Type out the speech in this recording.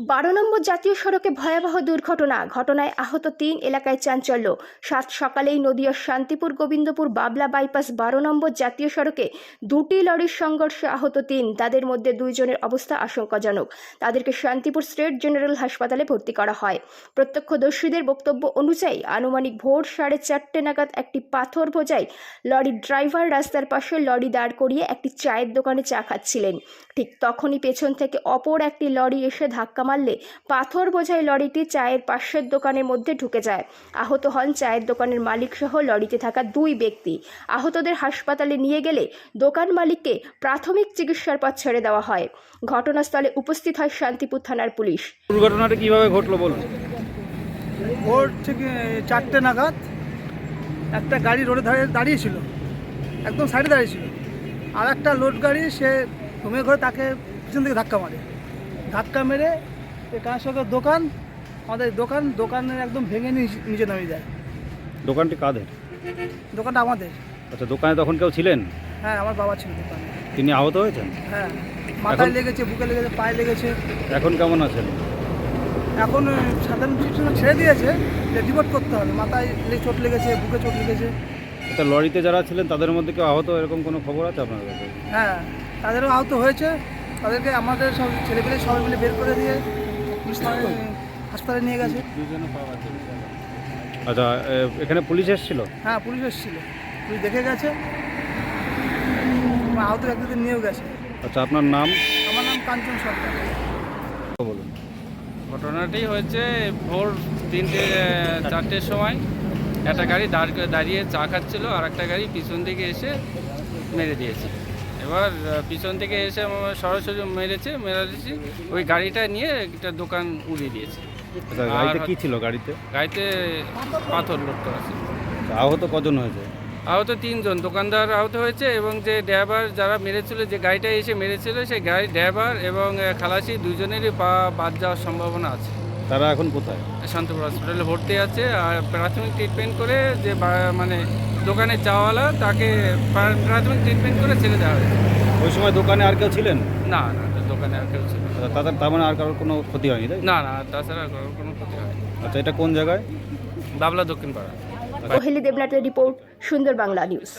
12 নম্বর জাতীয় সড়কে ভয়াবহ দুর্ঘটনা। ঘটনায় আহত 3, এলাকায় চাঞ্চল্য। 7 সকালেই নদিয়ার শান্তিপুর গোবিন্দপুর বাবলা বাইপাস 12 নম্বর জাতীয় সড়কে দুটি লরির সংঘর্ষে আহত 3, তাদের মধ্যে 2 জনের অবস্থা আশঙ্কাজনক। তাদেরকে শান্তিপুর স্টেট জেনারেল হাসপাতালে ভর্তি করা হয়। প্রত্যক্ষদর্শীদের বক্তব্য অনুযায়ী আনুমানিক ভোর 4:30 নাগাদ একটি পাথর বোঝাই লরির ড্রাইভার রাস্তার পাশে লরি দাঁড় করিয়ে একটি চায়ের দোকানে চা খাচ্ছিলেন। ঠিক তখনই পেছন থেকে অপর একটি লরি এসে ধাক্কা মারলে পাথর বোঝাই লরিটি চায়ের পাশের দোকানের মধ্যে ঢুকে যায়। আহত হন চায়ের দোকানের মালিক সহ লরিতে থাকা 2 ব্যক্তি। আহতদের হাসপাতালে নিয়ে গেলে দোকান মালিককে প্রাথমিক চিকিৎসার পর ছেড়ে দেওয়া হয়। ঘটনাস্থলে উপস্থিত হয় শান্তিপুর থানার পুলিশ। দুর্ঘটনাটা কিভাবে ঘটলো বলুন। ভোর থেকে 4টে নাগাদ একটা গাড়ি রোডে দাঁড়িয়েছিল, একদম সাইডে দাঁড়িয়েছিল। আর একটা লোড গাড়ি সে ঘুমিয়ে ঘরে তাকে পিছন থেকে ধাক্কা মেরে কার সঙ্গে দোকান, আমাদের দোকানের একদম ভেঙে নিচে নামিয়ে যায়। দোকানটি কাদের? দোকানটা আমাদের। আচ্ছা, দোকানে তখন কেউ ছিলেন? হ্যাঁ, আমার বাবা ছিল দোকানে। তিনি আহত হয়েছেন? হ্যাঁ, মাথায় লেগেছে, বুকে লেগেছে, পায়ে লেগেছে। এখন কেমন আছেন? এখন সাধারণ চিকিৎসা ছেড়ে দিয়েছে, যে রিপোর্ট করতে হবে। মাথায় চোট লেগেছে, বুকে চোট লেগেছে। এটা লরিতে যারা ছিলেন তাদের মধ্যে কেউ আহত এরকম কোনো খবর আছে আপনার কাছে? হ্যাঁ, তাদেরও আহত হয়েছে। তাদেরকে আমাদের সব ছেলেপেলে সবাই মিলে বের করে দিয়ে হাসপাতালে নিয়ে গেছে। আচ্ছা, এখানে পুলিশ এসেছিল? হ্যাঁ, পুলিশ এসেছিল, পুলিশ দেখে গেছে, আহত ব্যক্তিদের নিয়েও গেছে। আচ্ছা, আপনার নাম? আমার নাম কাঞ্চন সরকার। বলুন। ঘটনাটি হয়েছে ভোর 3-4টের সময়। একটা গাড়ি দাঁড়িয়ে চা খাচ্ছিল, আর একটা গাড়ি পিছন থেকে এসে মেরে দিয়েছে। এবার পিছন থেকে এসে সরাসরি মেরেছে, ওই গাড়িটা নিয়ে একটা দোকান উড়িয়ে দিয়েছে। আচ্ছা, গাড়িতে কি ছিল? গাড়িতে পাথর লোড করা ছিল। আহত কজন হয়েছে? আহত 3 জন, দোকানদার আহত হয়েছে এবং যে ড্রাইভার যারা মেরেছিল, যে গাড়িটা এসে মেরেছিল, সেই গাড়ির ড্রাইভার এবং খালাসি 2 জনেরই পা বাদ যাওয়ার সম্ভাবনা আছে। তারা এখন কোথায়? শান্তিপুর হসপিটালে ভর্তি আছে। আর প্রাথমিক ট্রিটমেন্ট করে যে মানে দোকানের চাওয়ালা, তাকে প্রাথমিক ট্রিটমেন্ট করে ছেড়ে দেওয়া হয়েছে। ওই সময় দোকানে আর কেউ ছিলেন? না, দোকানে আর কেউ ছিল না। আচ্ছা, তার মানে আর কারোর কোনো ক্ষতি হয়নি, তাই? না, তাছাড়া কোনো ক্ষতি হয়নি। আচ্ছা, এটা কোন জায়গায়? বাবলা দক্ষিণ পাড়া। কোহেলি দেবনাথের রিপোর্ট, সুন্দর বাংলা নিউজ।